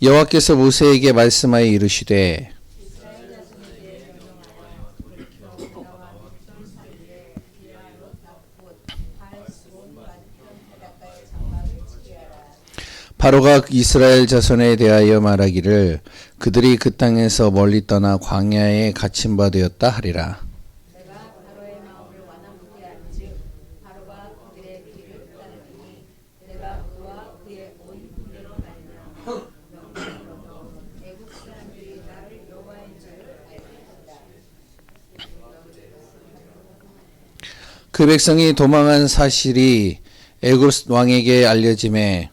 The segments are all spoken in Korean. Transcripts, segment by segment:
여호와께서 모세에게 말씀하여 이르시되 바로가 이스라엘 자손에 대하여 말하기를 그들이 그 땅에서 멀리 떠나 광야에 갇힌 바 되었다 하리라. 내가 바로의 마음을 완화케 한즉 바로가 그들의 길을 따르니 내가 그와 그의 온 군대로 말미암아 애국 사람들이 나를 여호와인 줄을 알게 한다. 그 백성이 도망한 사실이 애굽 왕에게 알려짐에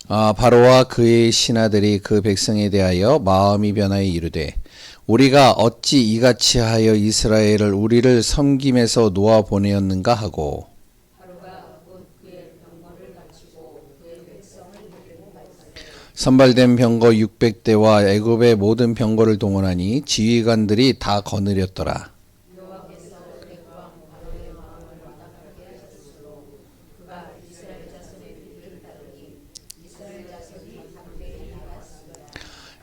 바로와 그의 신하들이 그 백성에 대하여 마음이 변하여 이르되 우리가 어찌 이같이 하여 이스라엘을 우리를 섬김에서 놓아 보내었는가 하고 바로가 곧 그의 병거를 갖추고 그의 백성을 데리고 갈지니 선발된 병거 600대와 애굽의 모든 병거를 동원하니 지휘관들이 다 거느렸더라. 여호와께서 애굽 왕 바로의 마음을 완악하게 하셨으므로 그가 이스라엘 자손의 길을 따르니 이스라엘 자손이 담대히 나갔으므라.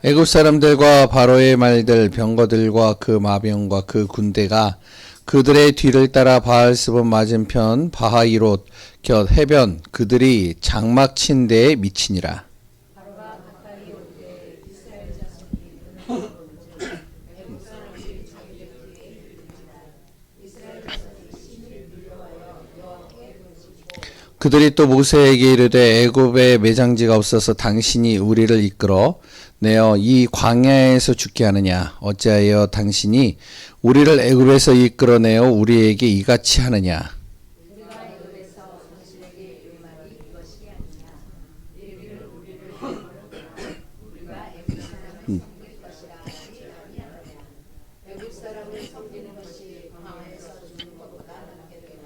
애굽 사람들과 바로의 말들 병거들과 그 마병과 그 군대가 그들의 뒤를 따라 바알스본 맞은편 바하이롯 곁 해변 그들이 장막 친 데에 미치니라. 바로가 가까이 올 때 이스라엘 자손이 눈을 본즉 애국 사람들이 자기들 뒤에 이르니라. 이스라엘 자손이 심히 두려워하여 여호와께 부르짖고 그들이 또 모세에게 이르되 애굽에 매장지가 없어서 당신이 우리를 이끌어 내어 이 광야에서 죽게 하느냐 어찌하여 당신이 우리를 애굽에서 이끌어내어 우리에게 이같이 하느냐. 우리가 애굽에서 당신에게 이른 말이 이것이 아니냐. 이르기를 우리를 버렸구나. 우리가 애굽 사람을 섬길 것이라 하지 아니하느냐. 애굽 사람을 섬기는 것이 광야에서 죽는 것보다 낫겠구나.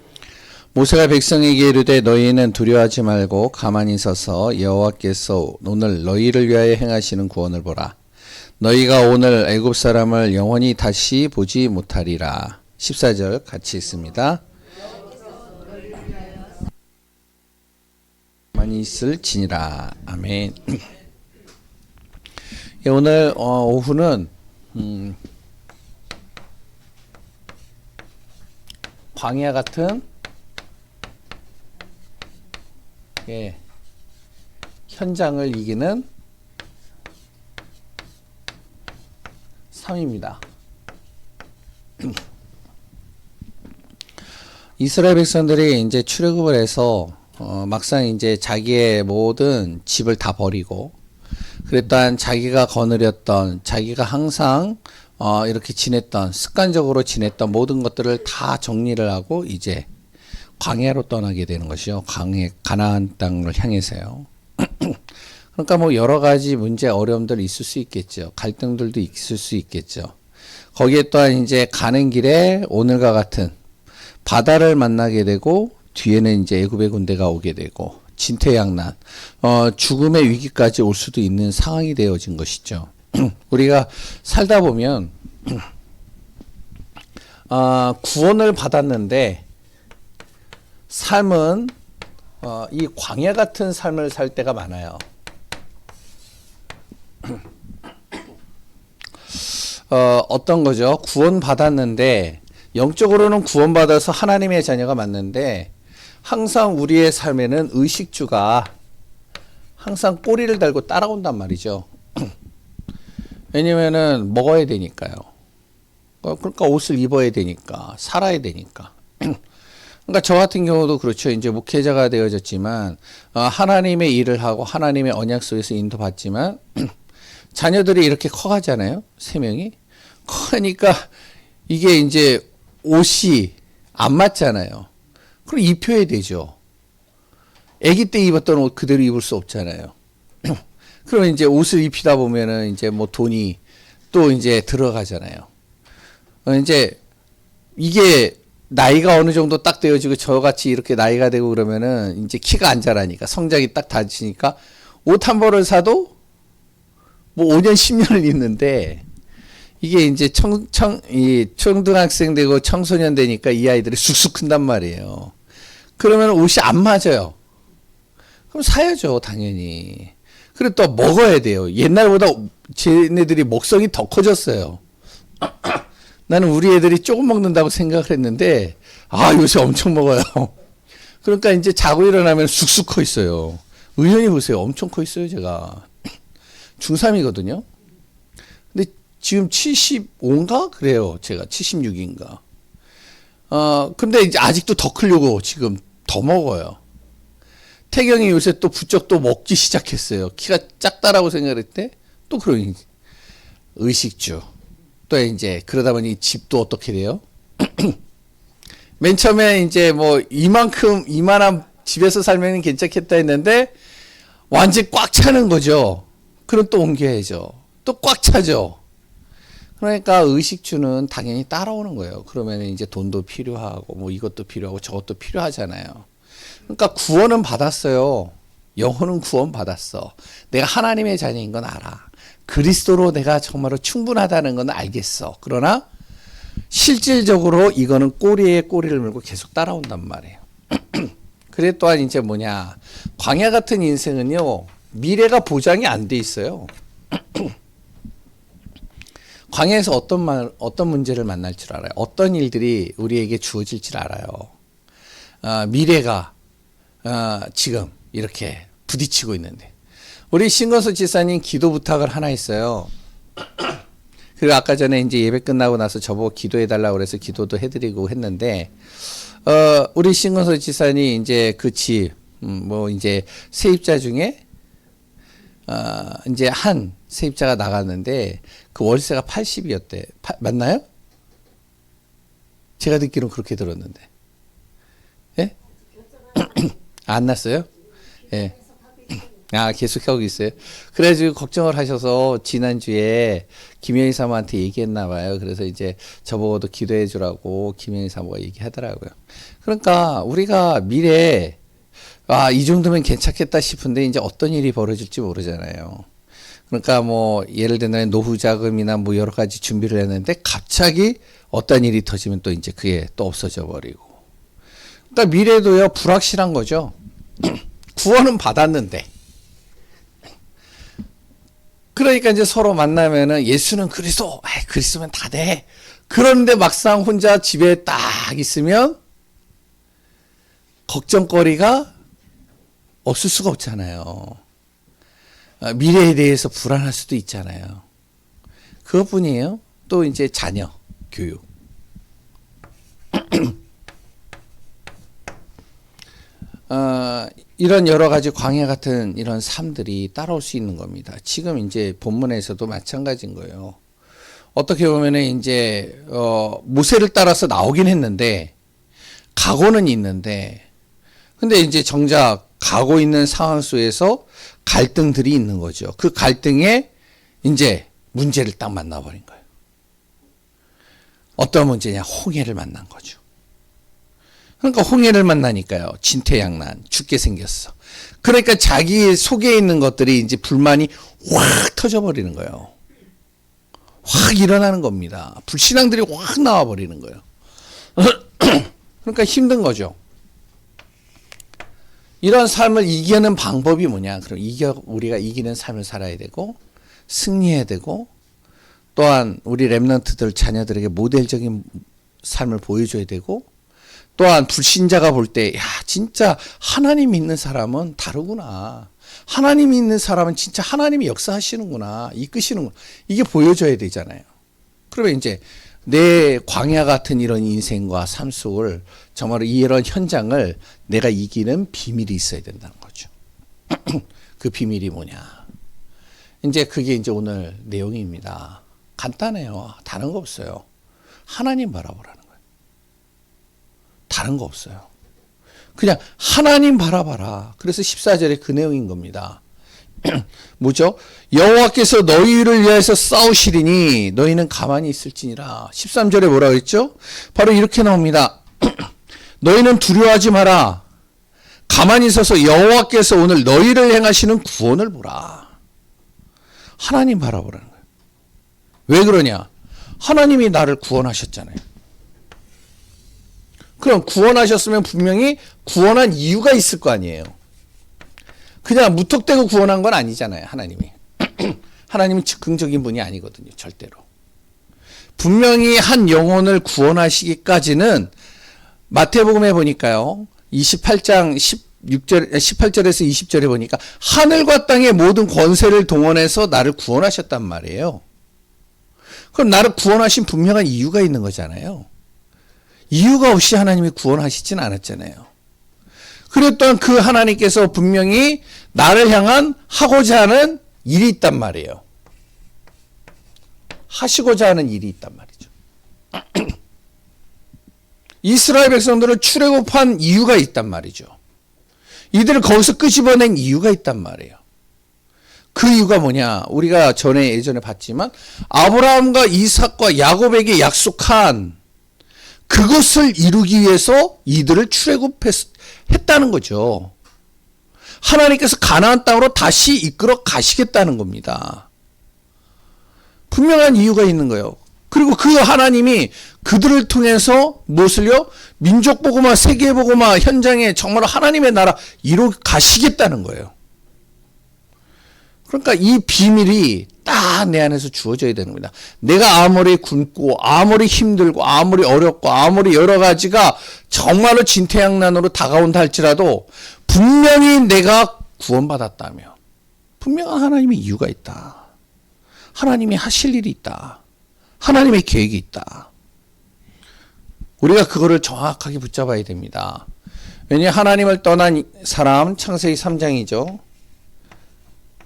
모세가 백성에게 이르되 너희는 두려워하지 말고 가만히 서서 여호와께서 오늘 너희를 위하여 행하시는 구원을 보라. 너희가 오늘 애굽 사람을 영원히 다시 보지 못하리라. 14절 같이 읽습니다. 가만히 있을지니라. 아멘. 예, 오늘 오후는 광야 같은 현장을 이기는 삶입니다. 이스라엘 백성들이 이제 출애굽을 해서 막상 이제 자기의 모든 집을 다 버리고 그랬던 자기가 거느렸던 자기가 항상 이렇게 지냈던 습관적으로 지냈던 모든 것들을 다 정리를 하고 이제 광야로 떠나게 되는 것이요. 가나안 땅을 향해서요. 그러니까 뭐 여러 가지 문제 어려움들 있을 수 있겠죠. 갈등들도 있을 수 있겠죠. 거기에 또한 이제 가는 길에 오늘과 같은 바다를 만나게 되고 뒤에는 이제 애굽의 군대가 오게 되고 진퇴양난, 죽음의 위기까지 올 수도 있는 상황이 되어진 것이죠. 우리가 살다 보면 구원을 받았는데 삶은 이 광야 같은 삶을 살 때가 많아요. 어떤 거죠? 구원 받았는데 영적으로는 구원 받아서 하나님의 자녀가 맞는데 항상 우리의 삶에는 의식주가 항상 꼬리를 달고 따라온단 말이죠. 왜냐면은 먹어야 되니까요. 그러니까 옷을 입어야 되니까 살아야 되니까. 그러니까 저 같은 경우도 그렇죠. 이제 목회자가 되어졌지만 하나님의 일을 하고 하나님의 언약 속에서 인도받지만 자녀들이 이렇게 커가잖아요. 3명이. 커니까 이게 이제 옷이 안 맞잖아요. 그럼 입혀야 되죠. 아기 때 입었던 옷 그대로 입을 수 없잖아요. 그러면 이제 옷을 입히다 보면은 이제 뭐 돈이 또 이제 들어가잖아요. 이제 이게 나이가 어느 정도 딱 되어지고 저같이 이렇게 나이가 되고 그러면은 이제 키가 안 자라니까 성장이 딱 닫히니까 옷 한 벌을 사도 뭐 5년 10년을 입는데 이게 이제 초등학생 되고 청소년 되니까 이 아이들이 쑥쑥 큰단 말이에요. 그러면 옷이 안 맞아요. 그럼 사야죠, 당연히. 그리고 또 먹어야 돼요. 옛날보다 쟤네들이 먹성이 더 커졌어요. 나는 우리 애들이 조금 먹는다고 생각을 했는데 요새 엄청 먹어요. 그러니까 이제 자고 일어나면 쑥쑥 커 있어요. 의연히 보세요. 엄청 커 있어요, 제가. 중3이거든요. 근데 지금 75인가? 그래요. 제가 76인가. 근데 이제 아직도 더 크려고 지금 더 먹어요. 태경이 요새 또 부쩍 또 먹기 시작했어요. 키가 작다라고 생각을 했대. 또 그러니 의식주. 또 이제 그러다 보니 집도 어떻게 돼요? 맨 처음에 이제 뭐 이만한 집에서 살면 괜찮겠다 했는데 완전히 꽉 차는 거죠. 그럼 또 옮겨야죠. 또 꽉 차죠. 그러니까 의식주는 당연히 따라오는 거예요. 그러면 이제 돈도 필요하고 뭐 이것도 필요하고 저것도 필요하잖아요. 그러니까 구원은 받았어요. 영혼은 구원 받았어. 내가 하나님의 자녀인 건 알아. 그리스도로 내가 정말로 충분하다는 건 알겠어. 그러나 실질적으로 이거는 꼬리에 꼬리를 물고 계속 따라온단 말이에요. 그래 또한 이제 뭐냐. 광야 같은 인생은요. 미래가 보장이 안 돼 있어요. 광야에서 어떤 문제를 만날 줄 알아요. 어떤 일들이 우리에게 주어질 줄 알아요. 미래가 지금 이렇게 부딪히고 있는데 우리 신건수 지사님 기도 부탁을 하나 했어요. 그리고 아까 전에 이제 예배 끝나고 나서 저보고 기도해 달라고 그래서 기도도 해드리고 했는데 우리 신건수 지사님 이제 그 집 뭐 이제 세입자 중에 이제 한 세입자가 나갔는데 그 월세가 80이었대. 맞나요? 제가 듣기로는 그렇게 들었는데. 예? 안 났어요? 예. 계속 하고 있어요. 그래가지고 걱정을 하셔서 지난주에 김영희 사모한테 얘기했나 봐요. 그래서 이제 저보고도 기도해 주라고 김영희 사모가 얘기하더라고요. 그러니까 우리가 미래에 이 정도면 괜찮겠다 싶은데 이제 어떤 일이 벌어질지 모르잖아요. 그러니까 뭐 예를 들면 노후 자금이나 뭐 여러 가지 준비를 했는데 갑자기 어떤 일이 터지면 또 이제 그게 또 없어져 버리고. 그러니까 미래도요 불확실한 거죠. 구원은 받았는데. 그러니까 이제 서로 만나면은 예수는 그리스도, 그리스도면 다 돼. 그런데 막상 혼자 집에 딱 있으면 걱정거리가 없을 수가 없잖아요. 미래에 대해서 불안할 수도 있잖아요. 그것뿐이에요. 또 이제 자녀, 교육. 이런 여러 가지 광야 같은 이런 삶들이 따라올 수 있는 겁니다. 지금 이제 본문에서도 마찬가지인 거예요. 어떻게 보면은 이제 모세를 따라서 나오긴 했는데 가고는 있는데 근데 이제 정작 가고 있는 상황 속에서 갈등들이 있는 거죠. 그 갈등에 이제 문제를 딱 만나버린 거예요. 어떤 문제냐? 홍해를 만난 거죠. 그러니까 홍해를 만나니까요. 진퇴양난, 죽게 생겼어. 그러니까 자기 속에 있는 것들이 이제 불만이 확 터져버리는 거예요. 확 일어나는 겁니다. 불신앙들이 확 나와버리는 거예요. 그러니까 힘든 거죠. 이런 삶을 이기는 방법이 뭐냐? 그럼 우리가 이기는 삶을 살아야 되고, 승리해야 되고, 또한 우리 랩런트들 자녀들에게 모델적인 삶을 보여줘야 되고, 또한 불신자가 볼 때, 진짜 하나님 믿는 사람은 다르구나. 하나님 믿는 사람은 진짜 하나님이 역사하시는구나. 이끄시는구나. 이게 보여줘야 되잖아요. 그러면 이제 내 광야 같은 이런 인생과 삶 속을 정말 이런 현장을 내가 이기는 비밀이 있어야 된다는 거죠. 그 비밀이 뭐냐. 이제 그게 이제 오늘 내용입니다. 간단해요. 다른 거 없어요. 하나님 바라보라는 거예요. 다른 거 없어요. 그냥 하나님 바라봐라. 그래서 14절에 그 내용인 겁니다. 뭐죠? 여호와께서 너희를 위해서 싸우시리니 너희는 가만히 있을지니라. 13절에 뭐라고 했죠? 바로 이렇게 나옵니다. 너희는 두려워하지 마라. 가만히 있어서 여호와께서 오늘 너희를 행하시는 구원을 보라. 하나님 바라보라는 거예요. 왜 그러냐? 하나님이 나를 구원하셨잖아요. 그럼 구원하셨으면 분명히 구원한 이유가 있을 거 아니에요. 그냥 무턱대고 구원한 건 아니잖아요, 하나님이. 하나님은 즉흥적인 분이 아니거든요, 절대로. 분명히 한 영혼을 구원하시기까지는 마태복음에 보니까요, 28장 18절에서 20절에 보니까 하늘과 땅의 모든 권세를 동원해서 나를 구원하셨단 말이에요. 그럼 나를 구원하신 분명한 이유가 있는 거잖아요. 이유가 없이 하나님이 구원하시진 않았잖아요. 그리고 또한 그 하나님께서 분명히 나를 향한 하고자 하는 일이 있단 말이에요. 하시고자 하는 일이 있단 말이죠. 이스라엘 백성들을 출애굽한 이유가 있단 말이죠. 이들을 거기서 끄집어낸 이유가 있단 말이에요. 그 이유가 뭐냐? 우리가 예전에 봤지만 아브라함과 이삭과 야곱에게 약속한 그것을 이루기 위해서 이들을 출애굽했다는 거죠. 하나님께서 가나안 땅으로 다시 이끌어 가시겠다는 겁니다. 분명한 이유가 있는 거예요. 그리고 그 하나님이 그들을 통해서 무엇을요? 민족 복음화, 세계 복음화 현장에 정말 하나님의 나라 이루어 가시겠다는 거예요. 그러니까 이 비밀이 딱 내 안에서 주어져야 되는 겁니다. 내가 아무리 굶고 아무리 힘들고 아무리 어렵고 아무리 여러 가지가 정말로 진퇴양난으로 다가온다 할지라도 분명히 내가 구원받았다면 분명한 하나님의 이유가 있다. 하나님이 하실 일이 있다. 하나님의 계획이 있다. 우리가 그거를 정확하게 붙잡아야 됩니다. 왜냐하면 하나님을 떠난 사람, 창세기 3장이죠.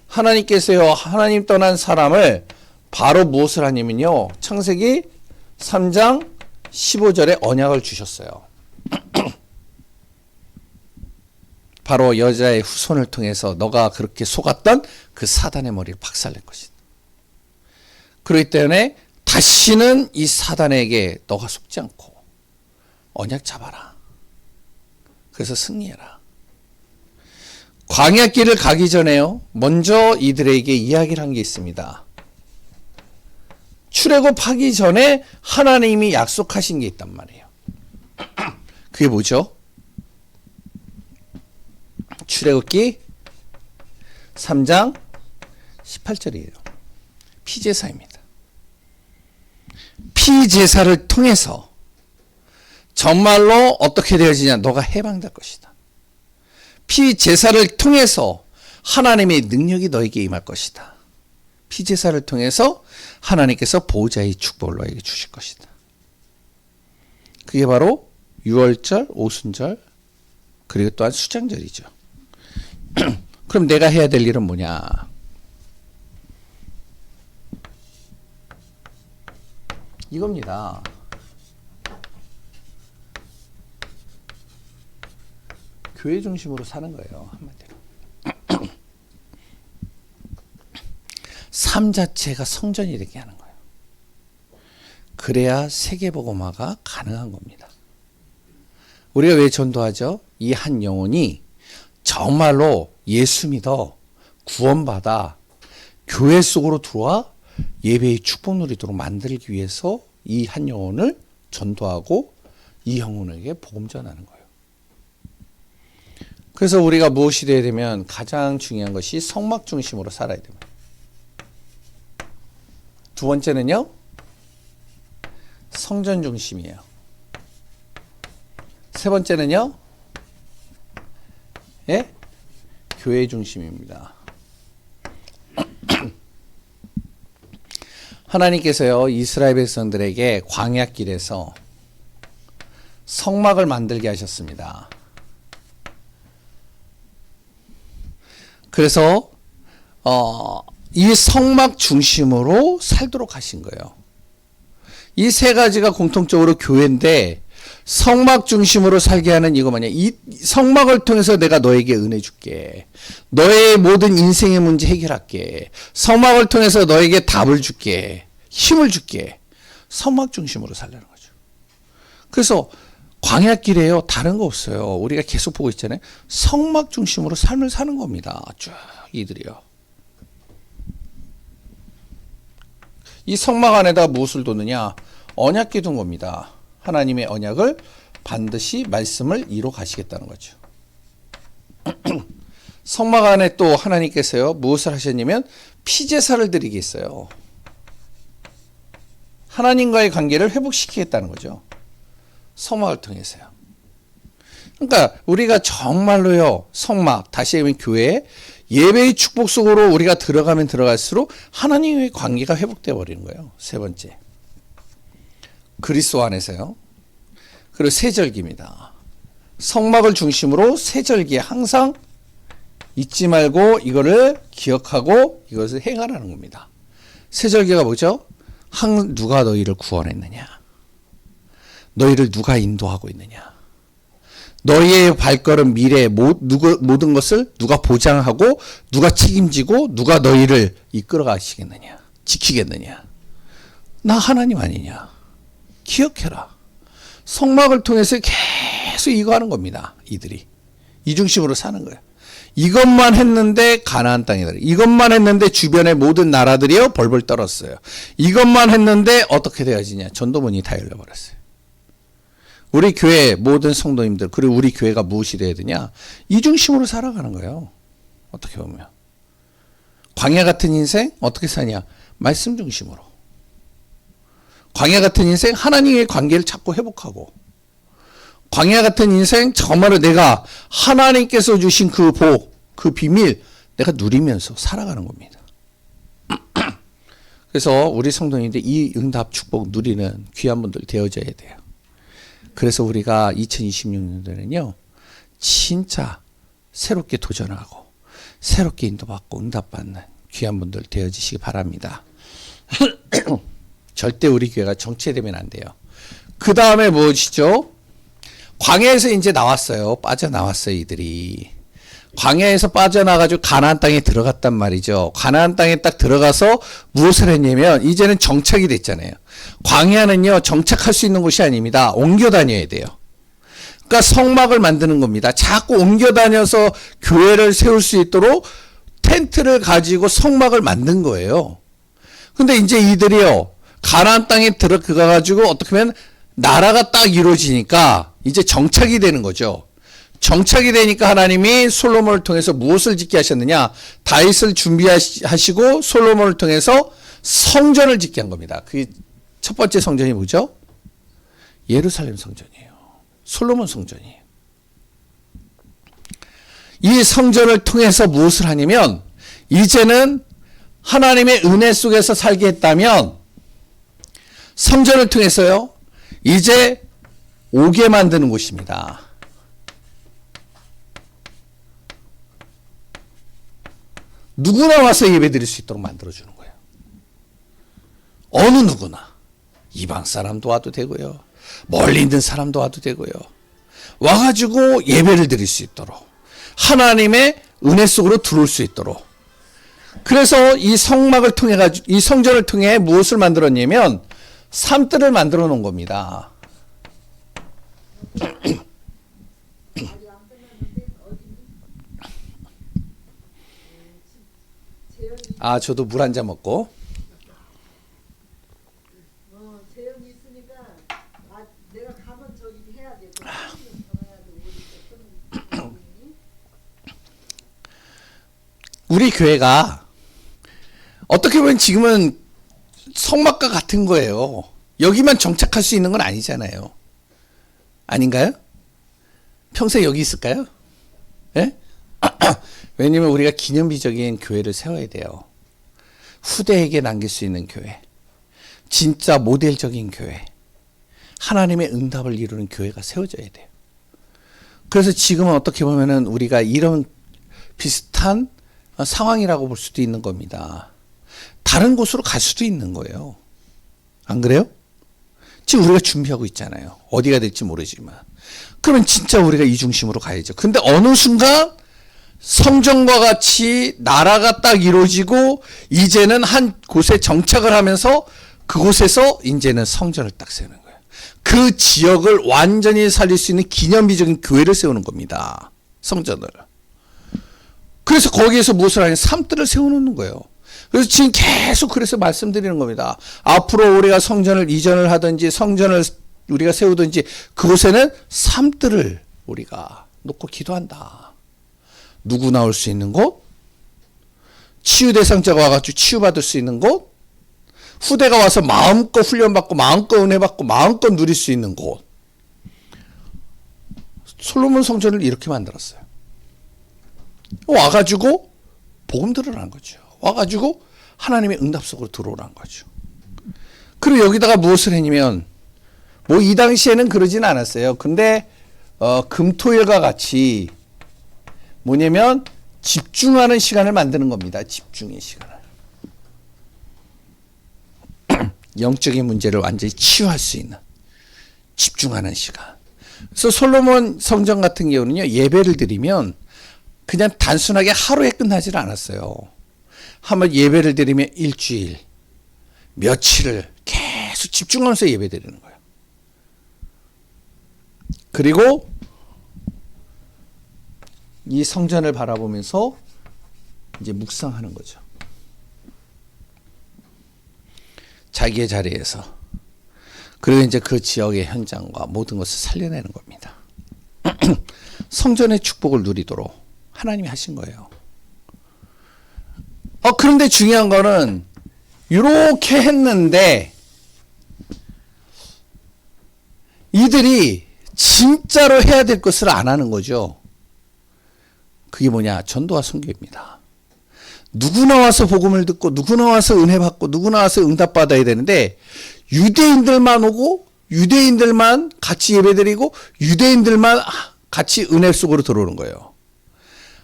하나님께서요, 하나님 떠난 사람을 바로 무엇을 하냐면요, 창세기 3장 15절에 언약을 주셨어요. 바로 여자의 후손을 통해서 너가 그렇게 속았던 그 사단의 머리를 박살낼 것이다. 그렇기 때문에 다시는 이 사단에게 너가 속지 않고 언약 잡아라. 그래서 승리해라. 광야길을 가기 전에요, 먼저 이들에게 이야기를 한 게 있습니다. 출애굽하기 전에 하나님이 약속하신 게 있단 말이에요. 그게 뭐죠? 출애굽기 3장 18절이에요. 피제사입니다. 피제사를 통해서 정말로 어떻게 되어지냐? 너가 해방될 것이다. 피제사를 통해서 하나님의 능력이 너에게 임할 것이다. 피제사를 통해서 하나님께서 보호자의 축복을 너에게 주실 것이다. 그게 바로 유월절, 오순절, 그리고 또한 수장절이죠. 그럼 내가 해야 될 일은 뭐냐? 이겁니다. 교회 중심으로 사는 거예요, 한마디로. 삶 자체가 성전이 되게 하는 거예요. 그래야 세계복음화가 가능한 겁니다. 우리가 왜 전도하죠? 이 한 영혼이 정말로 예수 믿어 구원받아 교회 속으로 들어와 예배의 축복 누리도록 만들기 위해서 이 한 영혼을 전도하고 이 영혼에게 복음 전하는 거예요. 그래서 우리가 무엇이 되어야 되면 가장 중요한 것이 성막 중심으로 살아야 됩니다. 두 번째는요, 성전 중심이에요. 세 번째는요, 예? 교회 중심입니다. 하나님께서요, 이스라엘 백성들에게 광야길에서 성막을 만들게 하셨습니다. 그래서 이 성막 중심으로 살도록 하신 거예요. 이 세 가지가 공통적으로 교회인데, 성막 중심으로 살게 하는 이거 뭐냐? 이 성막을 통해서 내가 너에게 은혜 줄게. 너의 모든 인생의 문제 해결할게. 성막을 통해서 너에게 답을 줄게. 힘을 줄게. 성막 중심으로 살라는 거죠. 그래서 광야길에요, 다른 거 없어요. 우리가 계속 보고 있잖아요. 성막 중심으로 삶을 사는 겁니다. 쭉 이들이요. 이 성막 안에다 무엇을 뒀느냐? 언약궤 둔 겁니다. 하나님의 언약을 반드시 말씀을 이뤄 가시겠다는 거죠. 성막 안에 또 하나님께서요, 무엇을 하셨냐면 피제사를 드리겠어요. 하나님과의 관계를 회복시키겠다는 거죠. 성막을 통해서요. 그러니까 우리가 정말로요, 성막, 다시 얘기하면 교회, 예배의 축복 속으로 우리가 들어가면 들어갈수록 하나님의 관계가 회복되어 버리는 거예요. 세 번째, 그리스도 안에서요. 그리고 세절기입니다. 성막을 중심으로 세절기에 항상 잊지 말고 이거를 기억하고 이것을 행하라는 겁니다. 세절기가 뭐죠? 누가 너희를 구원했느냐? 너희를 누가 인도하고 있느냐? 너희의 발걸음 미래 모든 것을 누가 보장하고 누가 책임지고 누가 너희를 이끌어 가시겠느냐? 지키겠느냐? 나 하나님 아니냐? 기억해라. 성막을 통해서 계속 이거 하는 겁니다. 이들이. 이 중심으로 사는 거예요. 이것만 했는데 가나안 땅이다. 이것만 했는데 주변의 모든 나라들이요 벌벌 떨었어요. 이것만 했는데 어떻게 되어지냐? 전도문이 다 열려버렸어요. 우리 교회 모든 성도님들, 그리고 우리 교회가 무엇이 되어야 되냐? 이 중심으로 살아가는 거예요. 어떻게 보면. 광야 같은 인생 어떻게 사냐? 말씀 중심으로. 광야 같은 인생 하나님의 관계를 찾고 회복하고, 광야 같은 인생 정말로 내가 하나님께서 주신 그 복, 그 비밀 내가 누리면서 살아가는 겁니다. 그래서 우리 성도님들 이 응답 축복 누리는 귀한 분들 되어져야 돼요. 그래서 우리가 2026년도에는요, 진짜 새롭게 도전하고 새롭게 인도받고 응답받는 귀한 분들 되어지시기 바랍니다. 절대 우리 교회가 정체되면 안 돼요. 그 다음에 무엇이죠? 광야에서 이제 나왔어요. 빠져나왔어요, 이들이. 광야에서 빠져나가지고 가나안 땅에 들어갔단 말이죠. 가나안 땅에 딱 들어가서 무엇을 했냐면 이제는 정착이 됐잖아요. 광야는요, 정착할 수 있는 곳이 아닙니다. 옮겨 다녀야 돼요. 그러니까 성막을 만드는 겁니다. 자꾸 옮겨 다녀서 교회를 세울 수 있도록 텐트를 가지고 성막을 만든 거예요. 근데 이제 이들이요, 가나안 땅에 들어가 가지고 어떻게 보면 나라가 딱 이루어지니까 이제 정착이 되는 거죠. 정착이 되니까 하나님이 솔로몬을 통해서 무엇을 짓게 하셨느냐? 다윗을 준비하시고 솔로몬을 통해서 성전을 짓게 한 겁니다. 그 첫 번째 성전이 뭐죠? 예루살렘 성전이에요. 솔로몬 성전이에요. 이 성전을 통해서 무엇을 하냐면 이제는 하나님의 은혜 속에서 살게 했다면 성전을 통해서요, 이제 오게 만드는 곳입니다. 누구나 와서 예배 드릴 수 있도록 만들어주는 거예요. 어느 누구나. 이방 사람도 와도 되고요. 멀리 있는 사람도 와도 되고요. 와가지고 예배를 드릴 수 있도록. 하나님의 은혜 속으로 들어올 수 있도록. 그래서 이 성막을 통해 가지고, 이 성전을 통해 무엇을 만들었냐면 산들을 만들어 놓은 겁니다. 아, 저도 물 한 잔 먹고. 재현이 있으니까 내가 가면 저기 해야 돼. 우리 교회가 어떻게 보면 지금은 성막과 같은 거예요. 여기만 정착할 수 있는 건 아니잖아요. 아닌가요? 평생 여기 있을까요? 예? 왜냐면 우리가 기념비적인 교회를 세워야 돼요. 후대에게 남길 수 있는 교회. 진짜 모델적인 교회. 하나님의 응답을 이루는 교회가 세워져야 돼요. 그래서 지금은 어떻게 보면은 우리가 이런 비슷한 상황이라고 볼 수도 있는 겁니다. 다른 곳으로 갈 수도 있는 거예요. 안 그래요? 지금 우리가 준비하고 있잖아요. 어디가 될지 모르지만. 그러면 진짜 우리가 이 중심으로 가야죠. 근데 어느 순간 성전과 같이 나라가 딱 이루어지고 이제는 한 곳에 정착을 하면서 그곳에서 이제는 성전을 딱 세우는 거예요. 그 지역을 완전히 살릴 수 있는 기념비적인 교회를 세우는 겁니다. 성전을. 그래서 거기에서 무엇을 하냐? 산들을 세워놓는 거예요. 그래서 지금 계속 그래서 말씀드리는 겁니다. 앞으로 우리가 성전을 이전을 하든지 성전을 우리가 세우든지 그곳에는 산들을 우리가 놓고 기도한다. 누구 나올 수 있는 곳, 치유 대상자가 와가지고 치유받을 수 있는 곳, 후대가 와서 마음껏 훈련받고 마음껏 은혜받고 마음껏 누릴 수 있는 곳. 솔로몬 성전을 이렇게 만들었어요. 와가지고 복음 들으라는 거죠. 와가지고 하나님의 응답 속으로 들어오라는 거죠. 그리고 여기다가 무엇을 했냐면 뭐 이 당시에는 그러진 않았어요. 근데 금토일과 같이 뭐냐면 집중하는 시간을 만드는 겁니다. 집중의 시간을. 영적인 문제를 완전히 치유할 수 있는 집중하는 시간. 그래서 솔로몬 성전 같은 경우는요, 예배를 드리면 그냥 단순하게 하루에 끝나질 않았어요. 한번 예배를 드리면 일주일, 며칠을 계속 집중하면서 예배 드리는 거예요. 그리고 이 성전을 바라보면서 이제 묵상하는 거죠. 자기의 자리에서. 그리고 이제 그 지역의 현장과 모든 것을 살려내는 겁니다. 성전의 축복을 누리도록 하나님이 하신 거예요. 그런데 중요한 거는 이렇게 했는데 이들이 진짜로 해야 될 것을 안 하는 거죠. 그게 뭐냐? 전도와 선교입니다. 누구 나와서 복음을 듣고 누구 나와서 은혜 받고 누구 나와서 응답 받아야 되는데 유대인들만 오고 유대인들만 같이 예배드리고 유대인들만 같이 은혜 속으로 들어오는 거예요.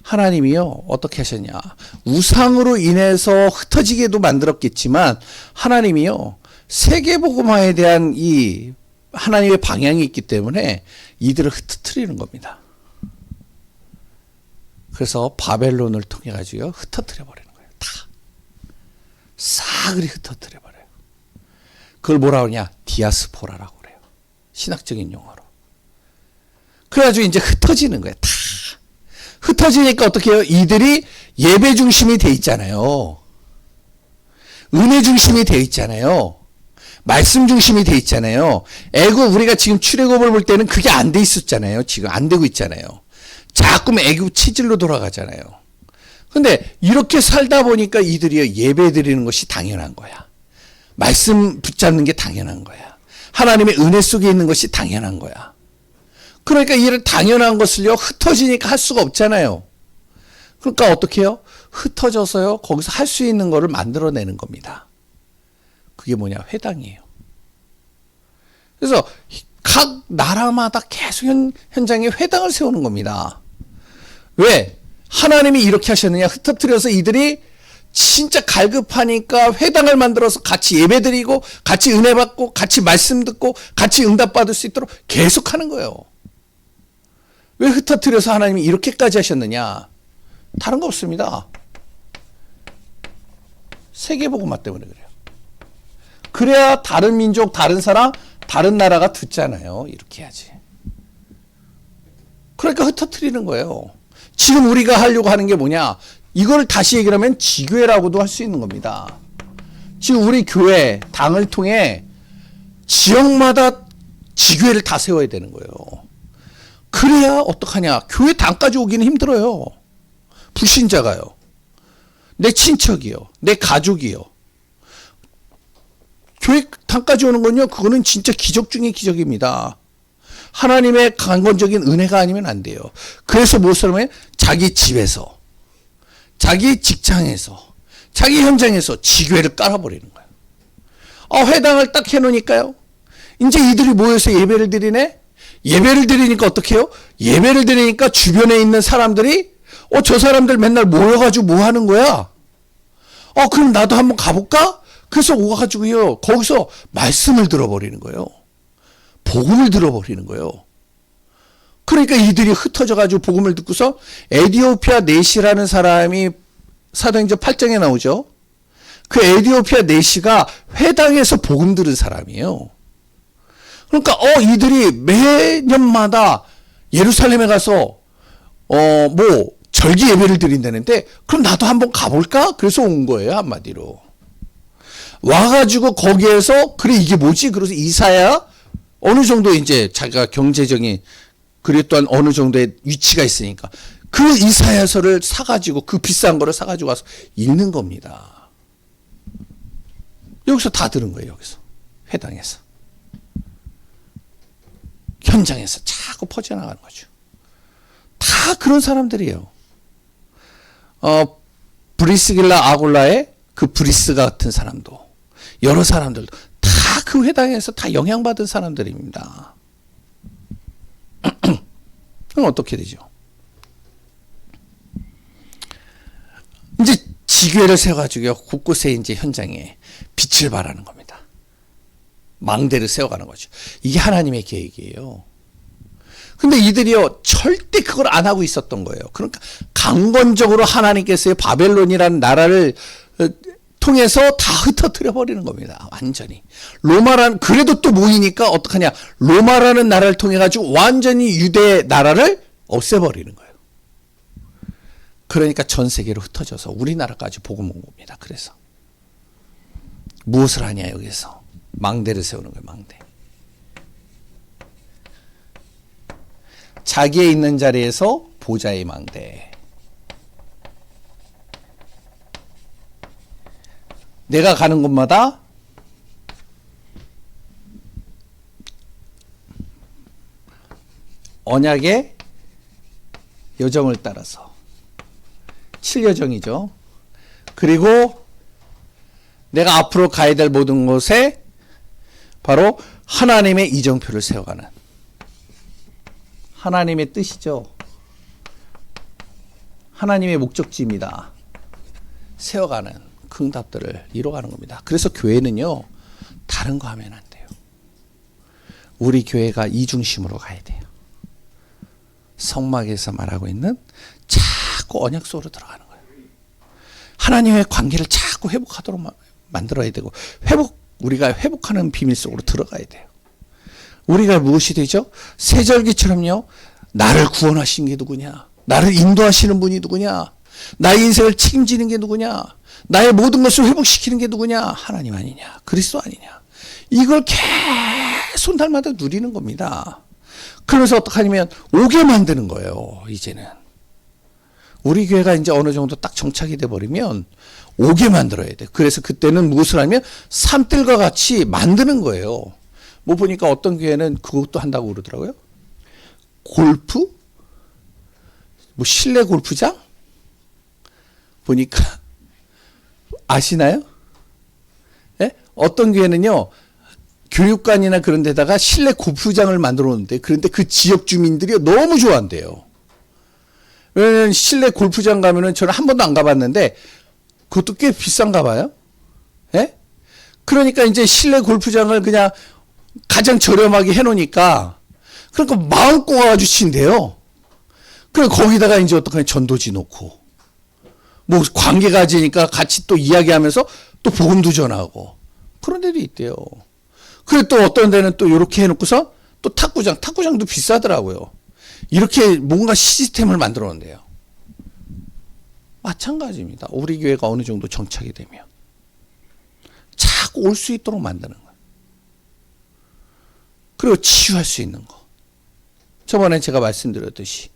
하나님이요 어떻게 하셨냐? 우상으로 인해서 흩어지게도 만들었겠지만 하나님이요 세계복음화에 대한 이 하나님의 방향이 있기 때문에 이들을 흩어뜨리는 겁니다. 그래서 바벨론을 통해 가지고 흩어뜨려 버리는 거예요. 다 싸그리 흩어뜨려 버려요. 그걸 뭐라 그러냐? 디아스포라라고 그래요. 신학적인 용어로. 그래가지고 이제 흩어지는 거예요. 다 흩어지니까 어떻게 해요? 이들이 예배 중심이 돼 있잖아요. 은혜 중심이 돼 있잖아요. 말씀 중심이 돼 있잖아요. 애굽 우리가 지금 출애굽을 볼 때는 그게 안 돼 있었잖아요. 지금 안 되고 있잖아요. 자꾸 애굽 체질로 돌아가잖아요. 근데 이렇게 살다 보니까 이들이 예배 드리는 것이 당연한 거야. 말씀 붙잡는 게 당연한 거야. 하나님의 은혜 속에 있는 것이 당연한 거야. 그러니까 이를 당연한 것을요 흩어지니까 할 수가 없잖아요. 그러니까 어떻게 해요? 흩어져서요 거기서 할 수 있는 거를 만들어내는 겁니다. 그게 뭐냐? 회당이에요. 그래서 각 나라마다 계속 현장에 회당을 세우는 겁니다. 왜? 하나님이 이렇게 하셨느냐? 흩어뜨려서 이들이 진짜 갈급하니까 회당을 만들어서 같이 예배드리고 같이 은혜 받고 같이 말씀 듣고 같이 응답 받을 수 있도록 계속 하는 거예요. 왜 흩어뜨려서 하나님이 이렇게까지 하셨느냐? 다른 거 없습니다. 세계복음화 때문에 그래요. 그래야 다른 민족, 다른 사람, 다른 나라가 듣잖아요. 이렇게 해야지. 그러니까 흩어뜨리는 거예요. 지금 우리가 하려고 하는 게 뭐냐? 이걸 다시 얘기를 하면 지교회라고도 할 수 있는 겁니다. 지금 우리 교회, 당을 통해 지역마다 지교회를 다 세워야 되는 거예요. 그래야 어떡하냐? 교회 당까지 오기는 힘들어요. 불신자가요. 내 친척이요. 내 가족이요. 교회 당까지 오는 건요, 그거는 진짜 기적 중의 기적입니다. 하나님의 강권적인 은혜가 아니면 안 돼요. 그래서 무엇을 하면 자기 집에서, 자기 직장에서, 자기 현장에서 지교회를 깔아버리는 거예요. 회당을 딱 해놓으니까요. 이제 이들이 모여서 예배를 드리네? 예배를 드리니까 어떻게 해요? 예배를 드리니까 주변에 있는 사람들이 저 사람들 맨날 모여가지고 뭐 하는 거야? 그럼 나도 한번 가볼까? 그래서 오가지고요, 거기서 말씀을 들어버리는 거예요. 복음을 들어버리는 거예요. 그러니까 이들이 흩어져가지고 복음을 듣고서 에디오피아 네시라는 사람이 사도행전 8장에 나오죠. 그 에디오피아 네시가 회당에서 복음 들은 사람이에요. 그러니까 이들이 매년마다 예루살렘에 가서 뭐 절기 예배를 드린다는데 그럼 나도 한번 가볼까? 그래서 온 거예요. 한마디로. 와가지고 거기에서 그래 이게 뭐지? 그래서 이사야 어느 정도 이제 자기가 경제적인 그리고 또한 어느 정도의 위치가 있으니까 그 이사야서를 사가지고 그 비싼 거를 사가지고 와서 읽는 겁니다. 여기서 다 들은 거예요. 여기서 회당에서 현장에서 자꾸 퍼져나가는 거죠. 다 그런 사람들이에요. 브리스길라 아굴라의 그 브리스 같은 사람도 여러 사람들도 다 그 회당에서 다 영향받은 사람들입니다. 그럼 어떻게 되죠? 이제 지교회를 세워가지고 곳곳에 이제 현장에 빛을 발하는 겁니다. 망대를 세워가는 거죠. 이게 하나님의 계획이에요. 근데 이들이요 절대 그걸 안 하고 있었던 거예요. 그러니까 강권적으로 하나님께서의 바벨론이라는 나라를 통해서 다 흩어뜨려 버리는 겁니다. 완전히. 로마라는 그래도 또 모이니까 어떡하냐? 로마라는 나라를 통해 가지고 완전히 유대 나라를 없애버리는 거예요. 그러니까 전 세계로 흩어져서 우리나라까지 복음 온 겁니다. 그래서 무엇을 하냐 여기서 망대를 세우는 거예요. 망대. 자기의 있는 자리에서 보좌의 망대. 내가 가는 곳마다 언약의 여정을 따라서 7여정이죠. 그리고 내가 앞으로 가야 될 모든 곳에 바로 하나님의 이정표를 세워가는 하나님의 뜻이죠. 하나님의 목적지입니다. 세워가는 그 응답들을 이뤄가는 겁니다. 그래서 교회는요 다른 거 하면 안 돼요. 우리 교회가 이 중심으로 가야 돼요. 성막에서 말하고 있는 자꾸 언약 속으로 들어가는 거예요. 하나님의 관계를 자꾸 회복하도록 만들어야 되고 우리가 회복하는 비밀 속으로 들어가야 돼요. 우리가 무엇이 되죠? 세절기처럼요 나를 구원하신 게 누구냐? 나를 인도하시는 분이 누구냐? 나의 인생을 책임지는 게 누구냐? 나의 모든 것을 회복시키는 게 누구냐? 하나님 아니냐? 그리스도 아니냐? 이걸 계속 날마다 누리는 겁니다. 그러면서 어떻게 하냐면 오게 만드는 거예요. 이제는 우리 교회가 이제 어느 정도 딱 정착이 돼 버리면 오게 만들어야 돼. 그래서 그때는 무엇을 하면 산들과 같이 만드는 거예요. 뭐 보니까 어떤 교회는 그것도 한다고 그러더라고요. 골프? 뭐 실내 골프장? 보니까 아시나요? 예? 어떤 교회는요 교육관이나 그런 데다가 실내 골프장을 만들어 놓는데 그런데 그 지역 주민들이 너무 좋아한대요. 왜냐면 실내 골프장 가면은 저는 한 번도 안 가봤는데 그것도 꽤 비싼가 봐요. 예? 그러니까 이제 실내 골프장을 그냥 가장 저렴하게 해놓으니까 그러니까 마음껏 와가지고 친대요. 그래 거기다가 이제 어떡하냐 전도지 놓고 뭐 관계 가지니까 같이 또 이야기하면서 또 복음도 전하고 그런 데도 있대요. 그래 또 어떤 데는 또 이렇게 해놓고서 또 탁구장도 비싸더라고요. 이렇게 뭔가 시스템을 만들어 놓은대요. 마찬가지입니다. 우리 교회가 어느 정도 정착이 되면 자꾸 올 수 있도록 만드는 거예요. 그리고 치유할 수 있는 거. 저번에 제가 말씀드렸듯이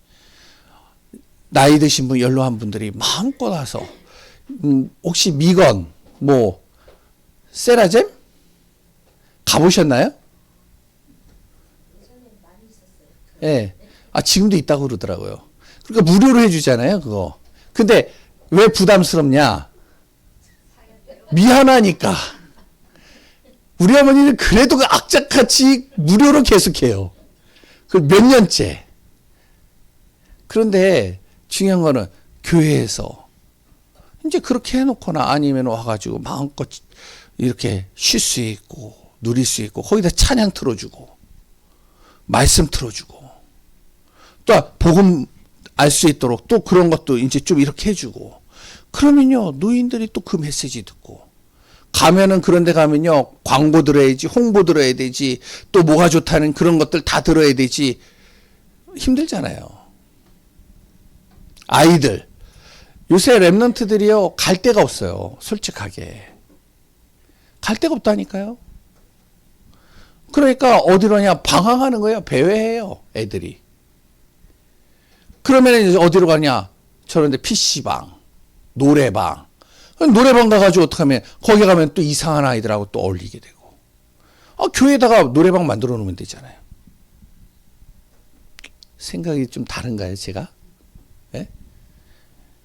나이 드신 분, 연로한 분들이 마음껏 와서 혹시 미건, 뭐 세라젬 가보셨나요? 예. 네. 아 지금도 있다고 그러더라고요. 그러니까 무료로 해주잖아요, 그거. 근데 왜 부담스럽냐? 미안하니까. 우리 어머니는 그래도 그 악착같이 무료로 계속해요. 그 몇 년째. 그런데 중요한 거는 교회에서 이제 그렇게 해놓거나 아니면 와가지고 마음껏 이렇게 쉴 수 있고 누릴 수 있고 거기다 찬양 틀어주고 말씀 틀어주고 또 복음 알 수 있도록 또 그런 것도 이제 좀 이렇게 해주고 그러면요 노인들이 또 그 메시지 듣고 가면은 그런 데 가면요 광고 들어야지 홍보 들어야 되지 또 뭐가 좋다는 그런 것들 다 들어야 되지 힘들잖아요. 아이들 요새 랩런트들이요 갈 데가 없어요. 솔직하게 갈 데가 없다니까요. 그러니까 어디로냐 방황하는 거예요. 배회해요 애들이. 그러면 이제 어디로 가냐? 저런데 PC방, 노래방. 노래방 가가지고 어떡하면, 거기 가면 또 이상한 아이들하고 또 어울리게 되고. 교회에다가 노래방 만들어 놓으면 되잖아요. 생각이 좀 다른가요, 제가? 예?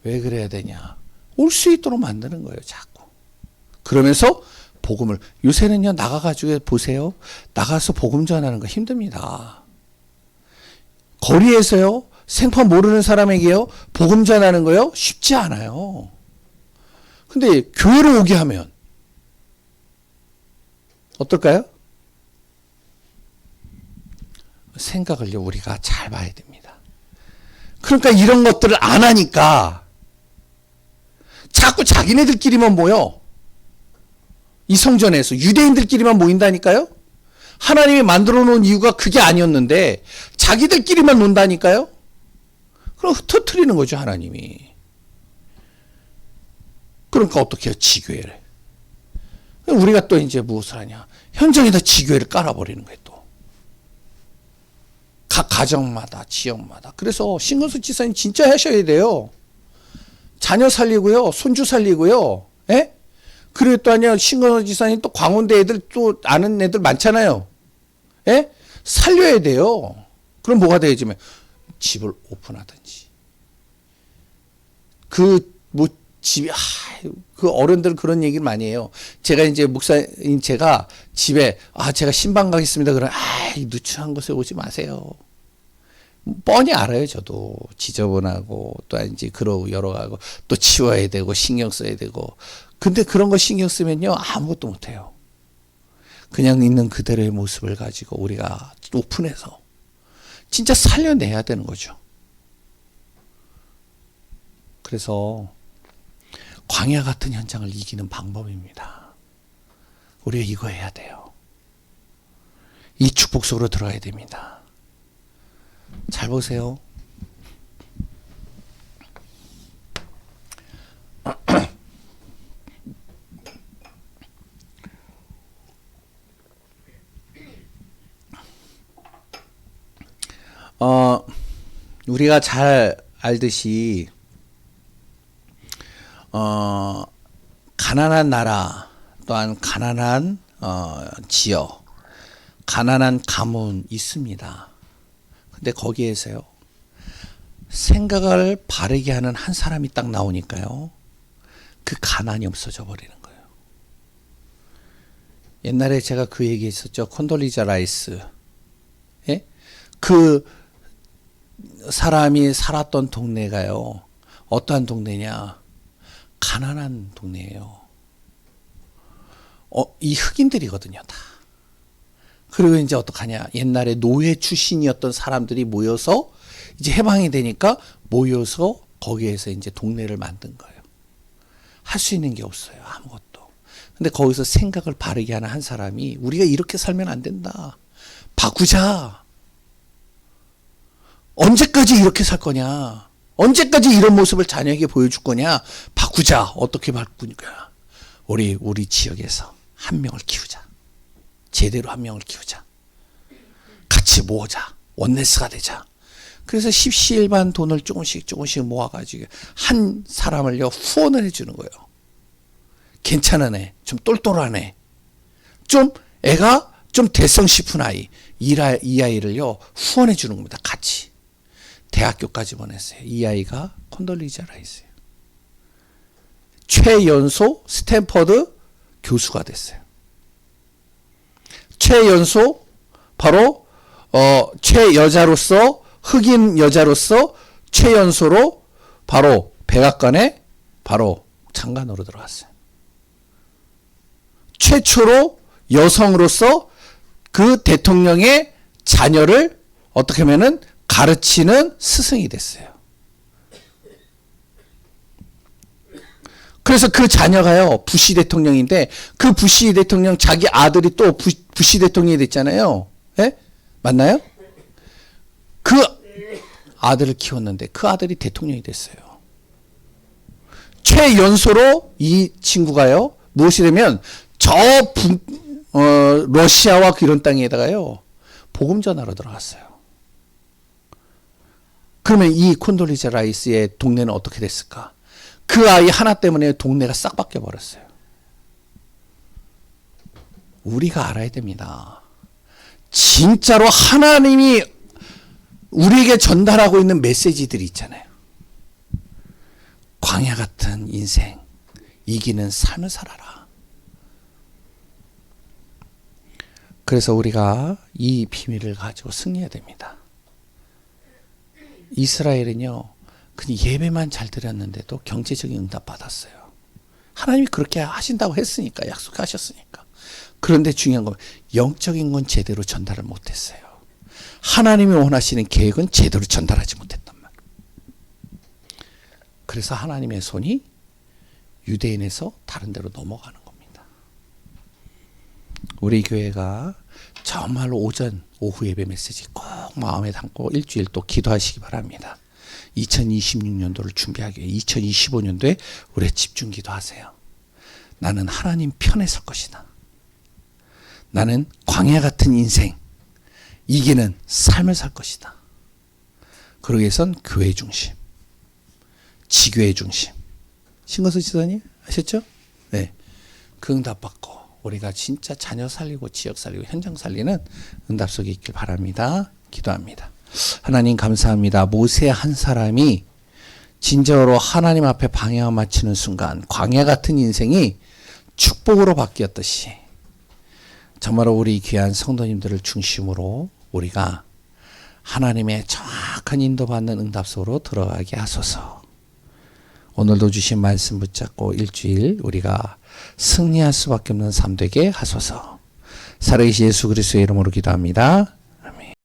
왜 그래야 되냐? 올 수 있도록 만드는 거예요, 자꾸. 그러면서 복음을, 요새는요, 나가가지고 보세요. 나가서 복음 전하는 거 힘듭니다. 거리에서요, 생판 모르는 사람에게요, 복음 전하는 거요, 쉽지 않아요. 근데 교회로 오게 하면, 어떨까요? 생각을요, 우리가 잘 봐야 됩니다. 그러니까 이런 것들을 안 하니까 자꾸 자기네들끼리만 모여. 이 성전에서 유대인들끼리만 모인다니까요. 하나님이 만들어 놓은 이유가 그게 아니었는데 자기들끼리만 논다니까요. 그럼 흩어뜨리는 거죠, 하나님이. 그러니까 어떻게 해요? 지교회를. 우리가 또 이제 무엇을 하냐? 현장에다 지교회를 깔아버리는 거예요, 또. 각 가정마다, 지역마다. 그래서 신건수 지사님 진짜 하셔야 돼요. 자녀 살리고요, 손주 살리고요, 예? 그리고 또 아니야, 신건수 지사님 또 광운대 애들 또 아는 애들 많잖아요. 예? 살려야 돼요. 그럼 뭐가 돼야지면 집을 오픈하든지. 집이, 그 어른들 그런 얘기를 많이 해요. 제가 이제 목사인 제가 집에, 제가 신방 가겠습니다. 그러면, 누추한 곳에 오지 마세요. 뻔히 알아요, 저도. 지저분하고, 또 이제 그러고 여러 가고, 또 치워야 되고, 신경 써야 되고. 근데 그런 거 신경 쓰면요, 아무것도 못해요. 그냥 있는 그대로의 모습을 가지고 우리가 오픈해서 진짜 살려내야 되는 거죠. 그래서 광야 같은 현장을 이기는 방법입니다. 우리가 이거 해야 돼요. 이 축복 속으로 들어가야 됩니다. 잘 보세요. 우리가 잘 알듯이 가난한 나라 또한 가난한 지역, 가난한 가문 있습니다. 근데 거기에서요, 생각을 바르게 하는 한 사람이 딱 나오니까요, 그 가난이 없어져 버리는 거예요. 옛날에 제가 그 얘기 했었죠. 콘돌리자 라이스. 예? 그 사람이 살았던 동네가요, 어떠한 동네냐? 가난한 동네예요. 이 흑인들이거든요, 다. 그리고 이제 어떡하냐? 옛날에 노예 출신이었던 사람들이 모여서 이제 해방이 되니까 모여서 거기에서 이제 동네를 만든 거예요. 할 수 있는 게 없어요, 아무것도. 근데 거기서 생각을 바르게 하는 한 사람이, 우리가 이렇게 살면 안 된다. 바꾸자. 언제까지 이렇게 살 거냐? 언제까지 이런 모습을 자녀에게 보여줄 거냐? 바꾸자. 어떻게 바꾸냐? 우리 지역에서 한 명을 키우자. 제대로 한 명을 키우자. 같이 모으자. 원네스가 되자. 그래서 십시일반 돈을 조금씩 모아가지고 한 사람을요, 후원을 해주는 거예요. 괜찮은 애, 좀 똘똘한 애, 좀 애가 좀 대성 싶은 아이, 이 아이를요, 후원해 주는 겁니다. 같이. 대학교까지 보냈어요. 이 아이가 콘돌리자 라이스예요. 최연소 스탠퍼드 교수가 됐어요. 최연소 바로 최여자로서, 흑인 여자로서 최연소로 바로 백악관에 바로 장관으로 들어갔어요. 최초로 여성으로서 그 대통령의 자녀를 어떻게 하면은 가르치는 스승이 됐어요. 그래서 그 자녀가요, 부시 대통령인데, 그 부시 대통령 자기 아들이 또 부시 대통령이 됐잖아요. 예? 맞나요? 그 아들을 키웠는데 그 아들이 대통령이 됐어요. 최연소로 이 친구가요, 무엇이 되면 러시아와 그런 땅에다가요, 복음 전하러 들어갔어요. 그러면 이 콘돌리자 라이스의 동네는 어떻게 됐을까? 그 아이 하나 때문에 동네가 싹 바뀌어 버렸어요. 우리가 알아야 됩니다. 진짜로 하나님이 우리에게 전달하고 있는 메시지들이 있잖아요. 광야 같은 인생, 이기는 삶을 살아라. 그래서 우리가 이 비밀을 가지고 승리해야 됩니다. 이스라엘은요, 그냥 예배만 잘 드렸는데도 경제적인 응답 받았어요. 하나님이 그렇게 하신다고 했으니까, 약속하셨으니까. 그런데 중요한 건 영적인 건 제대로 전달을 못했어요. 하나님이 원하시는 계획은 제대로 전달하지 못했단 말이에요. 그래서 하나님의 손이 유대인에서 다른 데로 넘어가는 겁니다. 우리 교회가 정말로 오전, 오후 예배 메시지 꼭 마음에 담고 일주일 또 기도하시기 바랍니다. 2026년도를 준비하기 위해 2025년도에 우리 집중 기도하세요. 나는 하나님 편에 설 것이다. 나는 광야 같은 인생, 이기는 삶을 살 것이다. 그러기 위해선 교회 중심, 지교회 중심. 신건수 지사님 아셨죠? 네. 그 응답 받고 우리가 진짜 자녀 살리고 지역 살리고 현장 살리는 응답 속에 있길 바랍니다. 기도합니다. 하나님 감사합니다. 모세 한 사람이 진정으로 하나님 앞에 방향을 맞추는 순간 광야 같은 인생이 축복으로 바뀌었듯이 정말로 우리 귀한 성도님들을 중심으로 우리가 하나님의 정확한 인도받는 응답 속으로 들어가게 하소서. 오늘도 주신 말씀 붙잡고 일주일 우리가 승리할 수밖에 없는 삶 되게 하소서. 살아계신 예수 그리스도의 이름으로 기도합니다.